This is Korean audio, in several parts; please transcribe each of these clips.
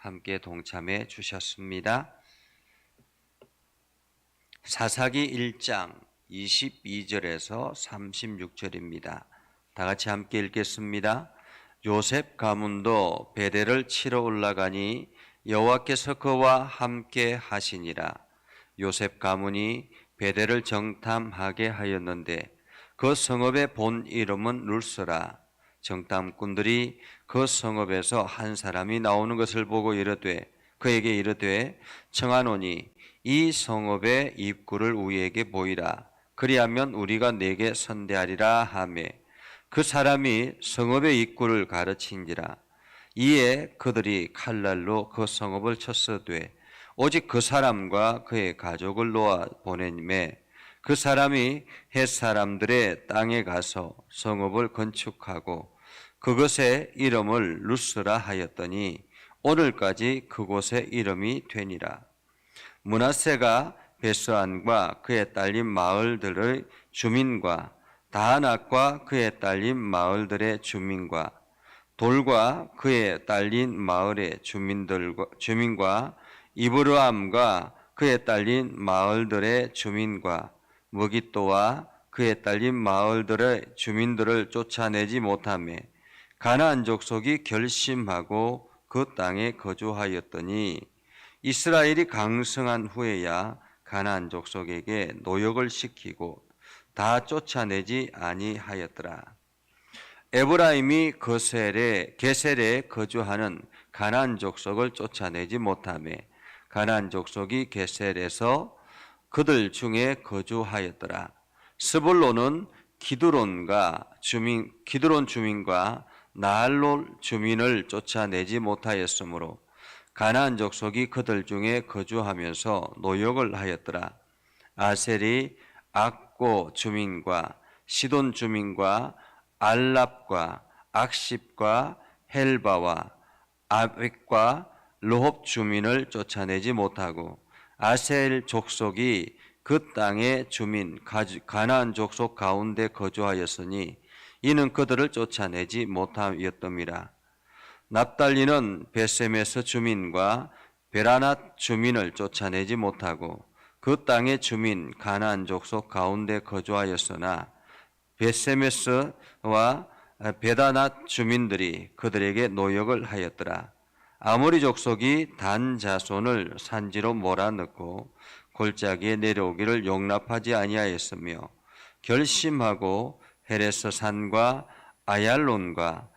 함께 동참해 주셨습니다. 사사기 1장 22절에서 36절입니다. 다 같이 함께 읽겠습니다. 요셉 가문도 베델을 치러 올라가니 여호와께서 그와 함께 하시니라. 요셉 가문이 베델을 정탐하게 하였는데 그 성읍의 본 이름은 룰스라. 정탐꾼들이 그 성읍에서 한 사람이 나오는 것을 보고 그에게 이르되 청하노니 이 성읍의 입구를 우리에게 보이라. 그리하면 우리가 네게 선대하리라 하매 그 사람이 성읍의 입구를 가르친지라. 이에 그들이 칼날로 그 성읍을 쳤으되 오직 그 사람과 그의 가족을 놓아 보내매 그 사람이 헷 사람들의 땅에 가서 성읍을 건축하고 그것의 이름을 루스라 하였더니 오늘까지 그곳의 이름이 되니라. 므낫세가 베스안과 그에 딸린 마을들의 주민과 다하낫과 그에 딸린 마을들의 주민과 돌과 그에 딸린 마을의 주민과 이브르함과 그에 딸린 마을들의 주민과 무깃도와 그에 딸린 마을들의 주민들을 쫓아내지 못하며 가나안 족속이 결심하고 그 땅에 거주하였더니 이스라엘이 강성한 후에야 가나안 족속에게 노역을 시키고 다 쫓아내지 아니하였더라. 에브라임이 게셀에 거주하는 가나안 족속을 쫓아내지 못하며 가나안 족속이 게셀에서 그들 중에 거주하였더라. 스불론은 기드론 주민과 나할롤 주민을 쫓아내지 못하였으므로 가나안 족속이 그들 중에 거주하면서 노역을 하였더라. 아셀이 악고 주민과 시돈 주민과 알랍과 악십과 헬바와 아벡과 르홉 주민을 쫓아내지 못하고 아셀 족속이 그 땅의 주민 가나안 족속 가운데 거주하였으니 이는 그들을 쫓아내지 못하였더미라. 납달리는 베세메스 주민과 베라낫 주민을 쫓아내지 못하고 그 땅의 주민 가나안 족속 가운데 거주하였으나 베세메스와 베다낫 주민들이 그들에게 노역을 하였더라. 아모리 족속이 단 자손을 산지로 몰아넣고 골짜기에 내려오기를 용납하지 아니하였으며 결심하고 헤레스 산과 아얄론과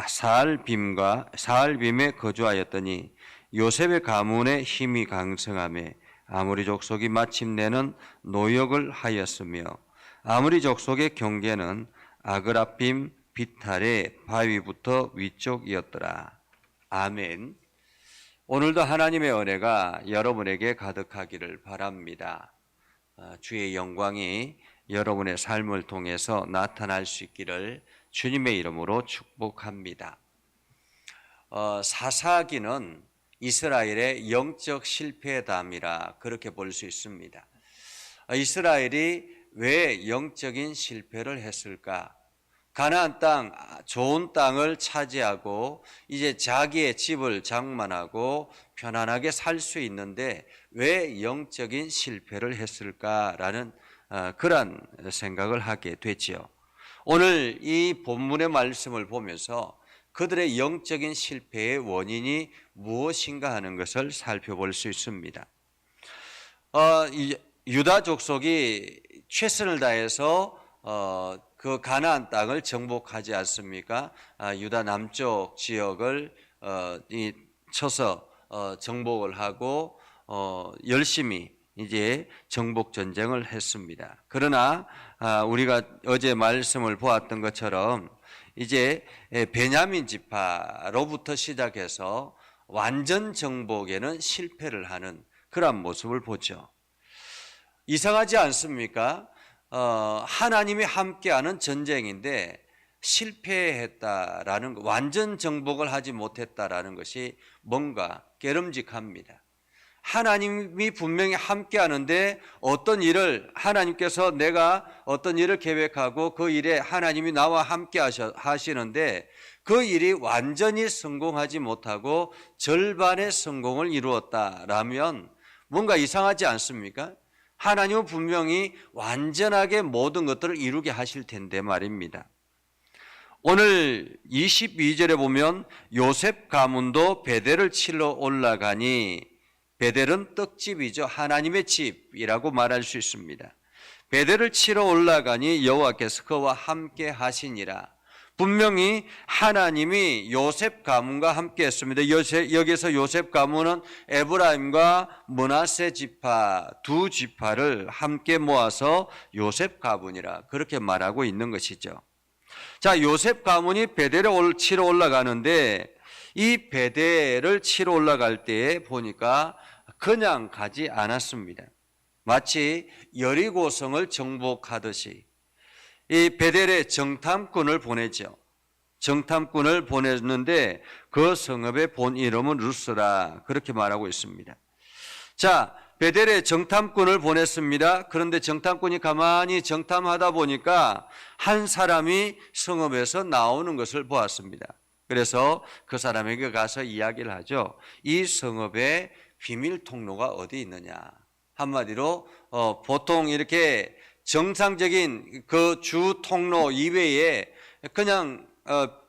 사알빔에 거주하였더니 요셉의 가문의 힘이 강성하며 아모리 족속이 마침내는 노역을 하였으며 아모리 족속의 경계는 아그라빔 비탈의 바위부터 위쪽이었더라. 아멘. 오늘도 하나님의 은혜가 여러분에게 가득하기를 바랍니다. 주의 영광이 여러분의 삶을 통해서 나타날 수 있기를 주님의 이름으로 축복합니다. 사사기는 이스라엘의 영적 실패담이라 그렇게 볼 수 있습니다. 이스라엘이 왜 영적인 실패를 했을까? 가나안 땅, 좋은 땅을 차지하고 이제 자기의 집을 장만하고 편안하게 살 수 있는데 왜 영적인 실패를 했을까라는 그런 생각을 하게 되지요. 오늘 이 본문의 말씀을 보면서 그들의 영적인 실패의 원인이 무엇인가 하는 것을 살펴볼 수 있습니다. 유다 족속이 최선을 다해서 그 가나안 땅을 정복하지 않습니까? 유다 남쪽 지역을 쳐서 정복을 하고 열심히 이제 정복 전쟁을 했습니다. 그러나 우리가 어제 말씀을 보았던 것처럼 이제 베냐민 지파로부터 시작해서 완전 정복에는 실패를 하는 그런 모습을 보죠. 이상하지 않습니까? 하나님이 함께하는 전쟁인데 실패했다라는 완전 정복을 하지 못했다라는 것이 뭔가 깨름직합니다. 하나님이 분명히 함께 하는데 어떤 일을 하나님께서 내가 어떤 일을 계획하고 그 일에 하나님이 나와 함께 하시는데 그 일이 완전히 성공하지 못하고 절반의 성공을 이루었다라면 뭔가 이상하지 않습니까? 하나님은 분명히 완전하게 모든 것들을 이루게 하실 텐데 말입니다. 오늘 22절에 보면 요셉 가문도 베델을 치러 올라가니, 베델은 떡집이죠. 하나님의 집이라고 말할 수 있습니다. 베델을 치러 올라가니 여호와께서 그와 함께 하시니라. 분명히 하나님이 요셉 가문과 함께 했습니다. 여기서 요셉 가문은 에브라임과 므낫세 지파 두 지파를 함께 모아서 요셉 가문이라 그렇게 말하고 있는 것이죠. 자, 요셉 가문이 베델을 치러 올라가는데 이 베델을 치러 올라갈 때에 보니까 그냥 가지 않았습니다. 마치 여리고성을 정복하듯이 이 베델에 정탐꾼을 보내죠. 정탐꾼을 보냈는데 그 성읍의 본 이름은 루스라 그렇게 말하고 있습니다. 자, 베델에 정탐꾼을 보냈습니다. 그런데 정탐꾼이 가만히 정탐하다 보니까 한 사람이 성읍에서 나오는 것을 보았습니다. 그래서 그 사람에게 가서 이야기를 하죠. 이 성읍에 비밀 통로가 어디 있느냐. 한마디로 보통 이렇게 정상적인 그 주 통로 이외에 그냥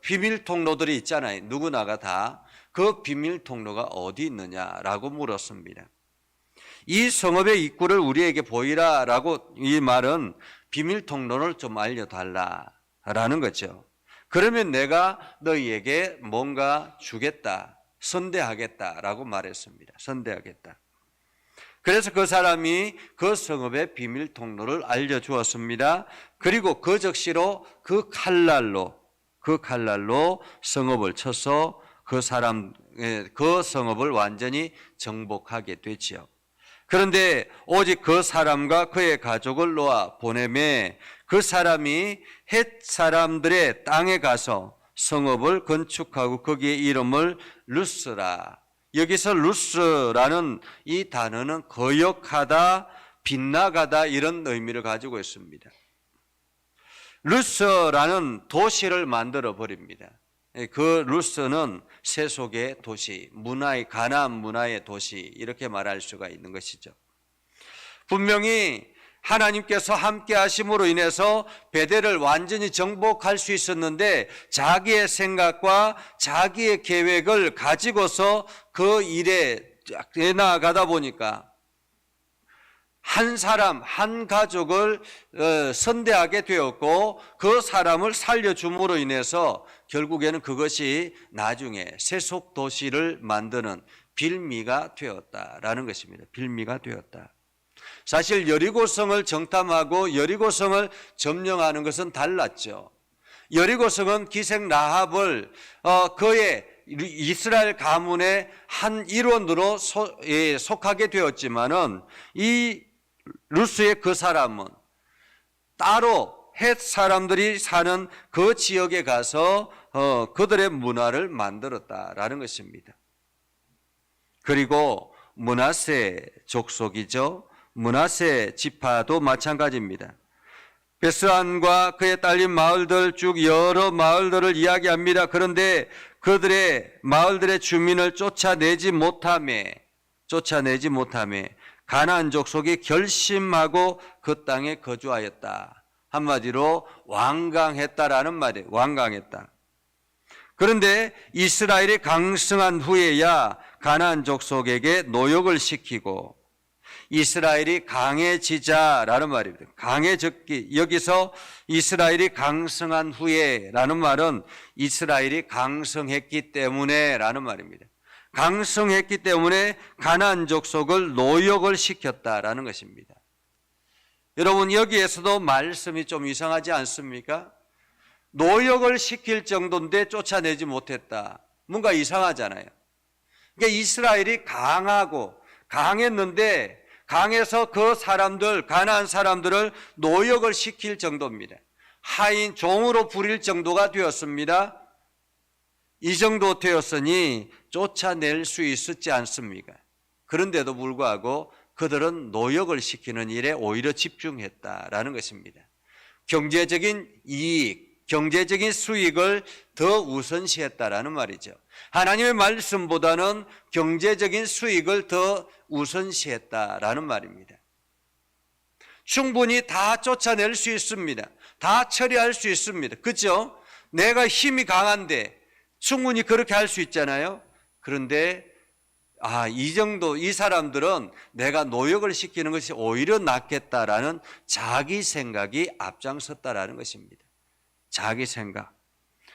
비밀 통로들이 있잖아요. 누구나가 다. 그 비밀 통로가 어디 있느냐라고 물었습니다. 이 성읍의 입구를 우리에게 보이라라고, 이 말은 비밀 통로를 좀 알려달라라는 거죠. 그러면 내가 너희에게 뭔가 주겠다, 선대하겠다라고 말했습니다. 선대하겠다. 그래서 그 사람이 그 성읍의 비밀 통로를 알려주었습니다. 그리고 그 적시로 그 칼날로 성읍을 쳐서 그 성읍을 완전히 정복하게 되지요. 그런데 오직 그 사람과 그의 가족을 놓아 보내매 그 사람이 헷 사람들의 땅에 가서 성읍을 건축하고 거기에 이름을 루스라. 여기서 루스라는 이 단어는 거역하다, 빗나가다 이런 의미를 가지고 있습니다. 루스라는 도시를 만들어 버립니다. 그 루스는 세속의 도시, 가나안 문화의 도시 이렇게 말할 수가 있는 것이죠. 분명히 하나님께서 함께 하심으로 인해서 베델을 완전히 정복할 수 있었는데 자기의 생각과 자기의 계획을 가지고서 그 일에 나아가다 보니까 한 사람, 한 가족을 선대하게 되었고 그 사람을 살려줌으로 인해서 결국에는 그것이 나중에 세속 도시를 만드는 빌미가 되었다라는 것입니다. 빌미가 되었다. 사실 여리고성을 정탐하고 여리고성을 점령하는 것은 달랐죠. 여리고성은 기생 라합을 그의 이스라엘 가문의 한 일원으로 속하게 되었지만은 이 루스의 그 사람은 따로 헷 사람들이 사는 그 지역에 가서 그들의 문화를 만들었다라는 것입니다. 그리고 므낫세 족속이죠. 므낫세 지파도 마찬가지입니다. 베스안과 그에 딸린 마을들 쭉 여러 마을들을 이야기합니다. 그런데 그들의 마을들의 주민을 쫓아내지 못하며 가나안 족속이 결심하고 그 땅에 거주하였다. 한마디로 완강했다라는 말이에요. 완강했다. 그런데 이스라엘이 강성한 후에야 가나안 족속에게 노역을 시키고 이스라엘이 강해지자라는 말입니다. 강해졌기, 여기서 이스라엘이 강성한 후에라는 말은 이스라엘이 강성했기 때문에라는 말입니다. 강성했기 때문에 가나안 족속을 노역을 시켰다라는 것입니다. 여러분, 여기에서도 말씀이 좀 이상하지 않습니까? 노역을 시킬 정도인데 쫓아내지 못했다. 뭔가 이상하잖아요. 그러니까 이스라엘이 강했는데 강해서 그 사람들, 가나안 사람들을 노역을 시킬 정도입니다. 하인, 종으로 부릴 정도가 되었습니다. 이 정도 되었으니 쫓아낼 수 있었지 않습니까? 그런데도 불구하고 그들은 노역을 시키는 일에 오히려 집중했다라는 것입니다. 경제적인 이익, 경제적인 수익을 더 우선시했다라는 말이죠. 하나님의 말씀보다는 경제적인 수익을 더 우선시했다라는 말입니다. 충분히 다 쫓아낼 수 있습니다. 다 처리할 수 있습니다. 그렇죠? 내가 힘이 강한데 충분히 그렇게 할 수 있잖아요. 그런데 이 정도 이 사람들은 내가 노역을 시키는 것이 오히려 낫겠다라는 자기 생각이 앞장섰다라는 것입니다. 자기 생각.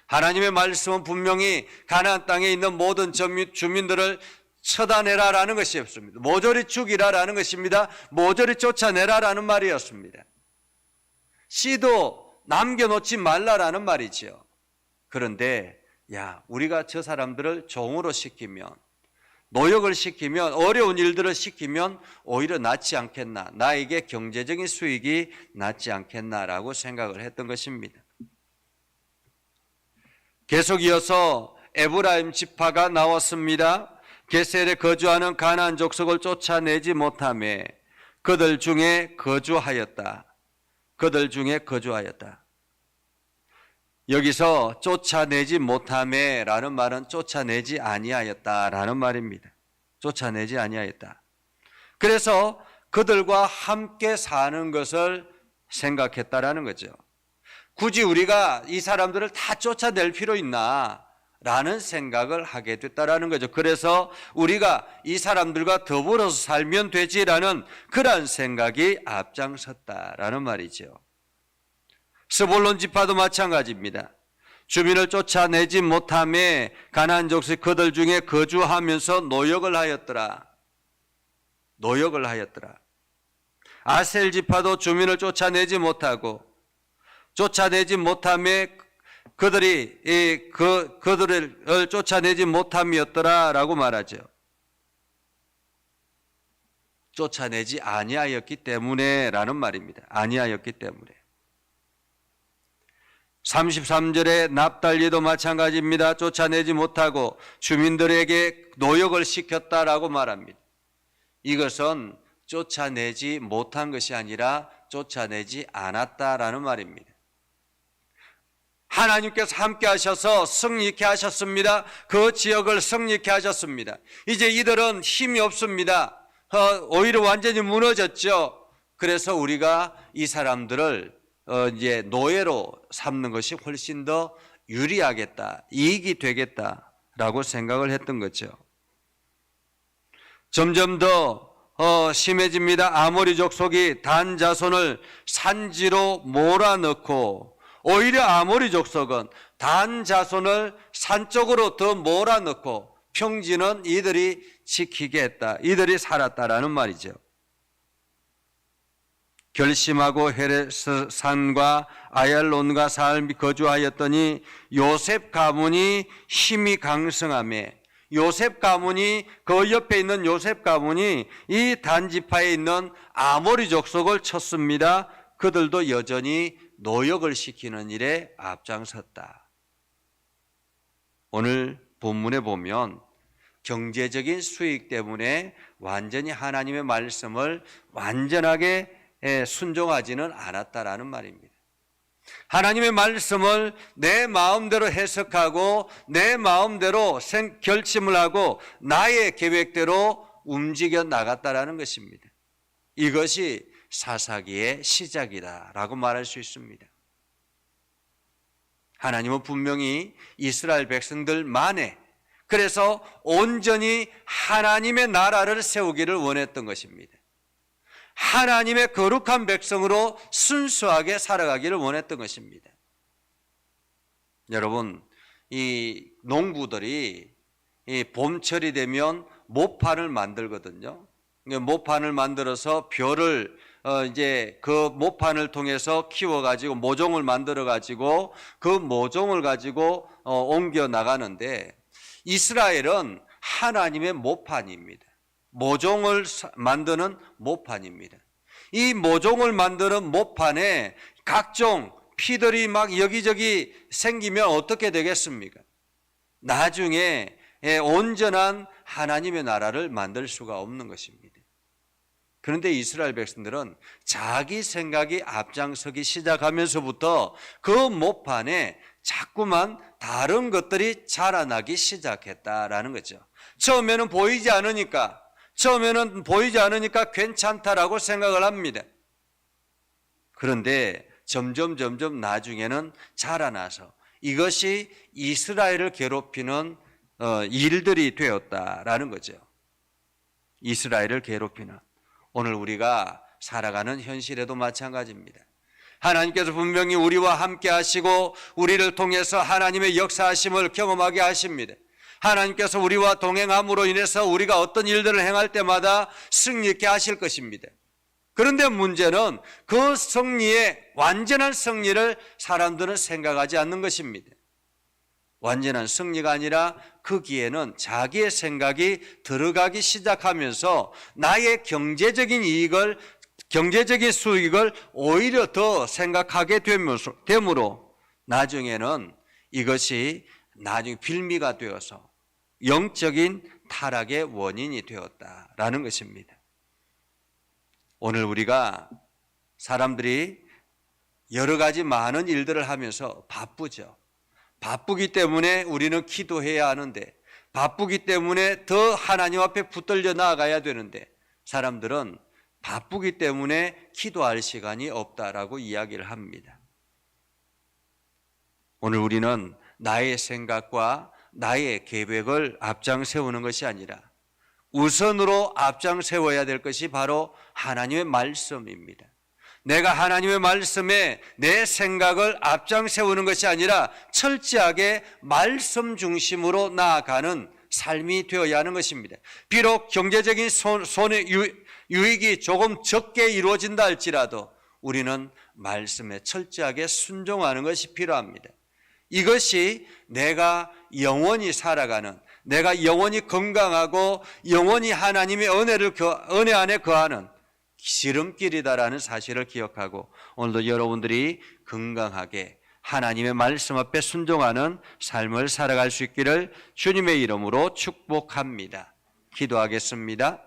하나님의 말씀은 분명히 가나안 땅에 있는 모든 주민들을 쳐다내라라는 것이 없습니다. 모조리 죽이라라는 것입니다. 모조리 쫓아내라라는 말이었습니다. 씨도 남겨놓지 말라라는 말이죠. 그런데 우리가 저 사람들을 종으로 시키면, 노역을 시키면, 어려운 일들을 시키면 오히려 낫지 않겠나, 나에게 경제적인 수익이 낫지 않겠나라고 생각을 했던 것입니다. 계속 이어서 에브라임 지파가 나왔습니다. 게셀에 거주하는 가나안 족속을 쫓아내지 못하며 그들 중에 거주하였다. 그들 중에 거주하였다. 여기서 쫓아내지 못하며라는 말은 쫓아내지 아니하였다라는 말입니다. 쫓아내지 아니하였다. 그래서 그들과 함께 사는 것을 생각했다라는 거죠. 굳이 우리가 이 사람들을 다 쫓아낼 필요 있나? 라는 생각을 하게 됐다라는 거죠. 그래서 우리가 이 사람들과 더불어서 살면 되지라는 그러한 생각이 앞장섰다라는 말이죠. 스불론 지파도 마찬가지입니다. 주민을 쫓아내지 못하며 가나안 족속 그들 중에 거주하면서 노역을 하였더라. 노역을 하였더라. 아셀 지파도 주민을 쫓아내지 못하고 쫓아내지 못하며 그들을 쫓아내지 못함이었더라라고 말하죠. 쫓아내지 아니하였기 때문에라는 말입니다. 아니하였기 때문에. 33절에 납달리도 마찬가지입니다. 쫓아내지 못하고 주민들에게 노역을 시켰다라고 말합니다. 이것은 쫓아내지 못한 것이 아니라 쫓아내지 않았다라는 말입니다. 하나님께서 함께 하셔서 승리케 하셨습니다. 그 지역을 승리케 하셨습니다. 이제 이들은 힘이 없습니다. 오히려 완전히 무너졌죠. 그래서 우리가 이 사람들을 이제 노예로 삼는 것이 훨씬 더 유리하겠다, 이익이 되겠다라고 생각을 했던 거죠. 점점 더 심해집니다. 아모리 족속이 단 자손을 산지로 몰아넣고 오히려 아모리 족속은 단 자손을 산 쪽으로 더 몰아넣고 평지는 이들이 지키게 했다. 이들이 살았다라는 말이죠. 결심하고 헤레스 산과 아얄론과 사흘 거주하였더니 요셉 가문이 힘이 강성하며 요셉 가문이 그 옆에 있는 요셉 가문이 이 단지파에 있는 아모리 족속을 쳤습니다. 그들도 여전히 노역을 시키는 일에 앞장섰다. 오늘 본문에 보면 경제적인 수익 때문에 완전히 하나님의 말씀을 완전하게 순종하지는 않았다라는 말입니다. 하나님의 말씀을 내 마음대로 해석하고 내 마음대로 결심을 하고 나의 계획대로 움직여 나갔다라는 것입니다. 이것이 사사기의 시작이다라고 말할 수 있습니다. 하나님은 분명히 이스라엘 백성들만에, 그래서 온전히 하나님의 나라를 세우기를 원했던 것입니다. 하나님의 거룩한 백성으로 순수하게 살아가기를 원했던 것입니다. 여러분, 이 농부들이 이 봄철이 되면 모판을 만들거든요. 모판을 만들어서 벼를 이제 그 모판을 통해서 키워가지고 모종을 만들어가지고 그 모종을 가지고 옮겨 나가는데, 이스라엘은 하나님의 모판입니다. 모종을 만드는 모판입니다. 이 모종을 만드는 모판에 각종 피들이 막 여기저기 생기면 어떻게 되겠습니까? 나중에 온전한 하나님의 나라를 만들 수가 없는 것입니다. 그런데 이스라엘 백성들은 자기 생각이 앞장서기 시작하면서부터 그 못판에 자꾸만 다른 것들이 자라나기 시작했다라는 거죠. 처음에는 보이지 않으니까 괜찮다라고 생각을 합니다. 그런데 점점 나중에는 자라나서 이것이 이스라엘을 괴롭히는 일들이 되었다라는 거죠. 이스라엘을 괴롭히는. 오늘 우리가 살아가는 현실에도 마찬가지입니다. 하나님께서 분명히 우리와 함께 하시고 우리를 통해서 하나님의 역사하심을 경험하게 하십니다. 하나님께서 우리와 동행함으로 인해서 우리가 어떤 일들을 행할 때마다 승리 있게 하실 것입니다. 그런데 문제는 그 승리의 완전한 승리를 사람들은 생각하지 않는 것입니다. 완전한 승리가 아니라 거기에는 자기의 생각이 들어가기 시작하면서 나의 경제적인 수익을 오히려 더 생각하게 되므로 나중에는 이것이 나중에 빌미가 되어서 영적인 타락의 원인이 되었다라는 것입니다. 오늘 우리가 사람들이 여러 가지 많은 일들을 하면서 바쁘죠. 바쁘기 때문에 우리는 기도해야 하는데, 바쁘기 때문에 더 하나님 앞에 붙들려 나아가야 되는데, 사람들은 바쁘기 때문에 기도할 시간이 없다라고 이야기를 합니다. 오늘 우리는 나의 생각과 나의 계획을 앞장 세우는 것이 아니라 우선으로 앞장 세워야 될 것이 바로 하나님의 말씀입니다. 내가 하나님의 말씀에 내 생각을 앞장 세우는 것이 아니라 철저하게 말씀 중심으로 나아가는 삶이 되어야 하는 것입니다. 비록 경제적인 손의 유익이 조금 적게 이루어진다 할지라도 우리는 말씀에 철저하게 순종하는 것이 필요합니다. 이것이 내가 영원히 살아가는, 내가 영원히 건강하고 영원히 하나님의 은혜 안에 거하는 지름길이다라는 사실을 기억하고 오늘도 여러분들이 건강하게 하나님의 말씀 앞에 순종하는 삶을 살아갈 수 있기를 주님의 이름으로 축복합니다. 기도하겠습니다.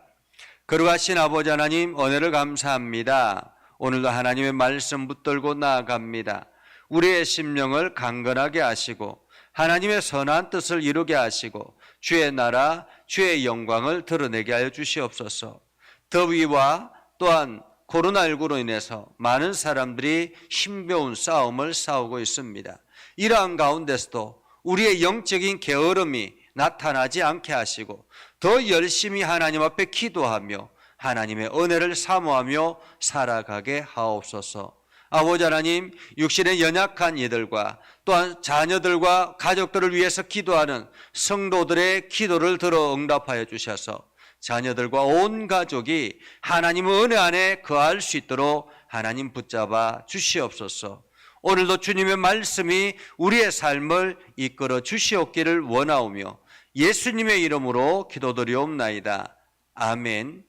거룩하신 아버지 하나님, 은혜를 감사합니다. 오늘도 하나님의 말씀 붙들고 나아갑니다. 우리의 심령을 강건하게 하시고 하나님의 선한 뜻을 이루게 하시고 주의 나라, 주의 영광을 드러내게 하여 주시옵소서. 더위와 또한 코로나19로 인해서 많은 사람들이 힘겨운 싸움을 싸우고 있습니다. 이러한 가운데서도 우리의 영적인 게으름이 나타나지 않게 하시고 더 열심히 하나님 앞에 기도하며 하나님의 은혜를 사모하며 살아가게 하옵소서. 아버지 하나님, 육신의 연약한 이들과 또한 자녀들과 가족들을 위해서 기도하는 성도들의 기도를 들어 응답하여 주셔서 자녀들과 온 가족이 하나님의 은혜 안에 거할 수 있도록 하나님 붙잡아 주시옵소서. 오늘도 주님의 말씀이 우리의 삶을 이끌어 주시옵기를 원하오며 예수님의 이름으로 기도드리옵나이다. 아멘.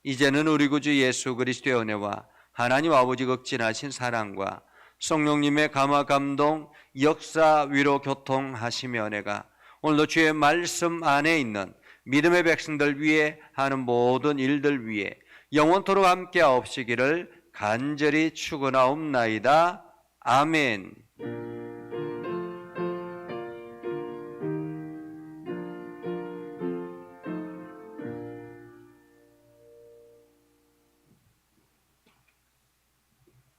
이제는 우리 구주 예수 그리스도의 은혜와 하나님 아버지 극진하신 사랑과 성령님의 감화 감동 역사 위로 교통하시며 은혜가 오늘도 주의 말씀 안에 있는 믿음의 백성들 위해 하는 모든 일들 위해 영원토록 함께 하옵시기를 간절히 축원하옵나이다. 아멘.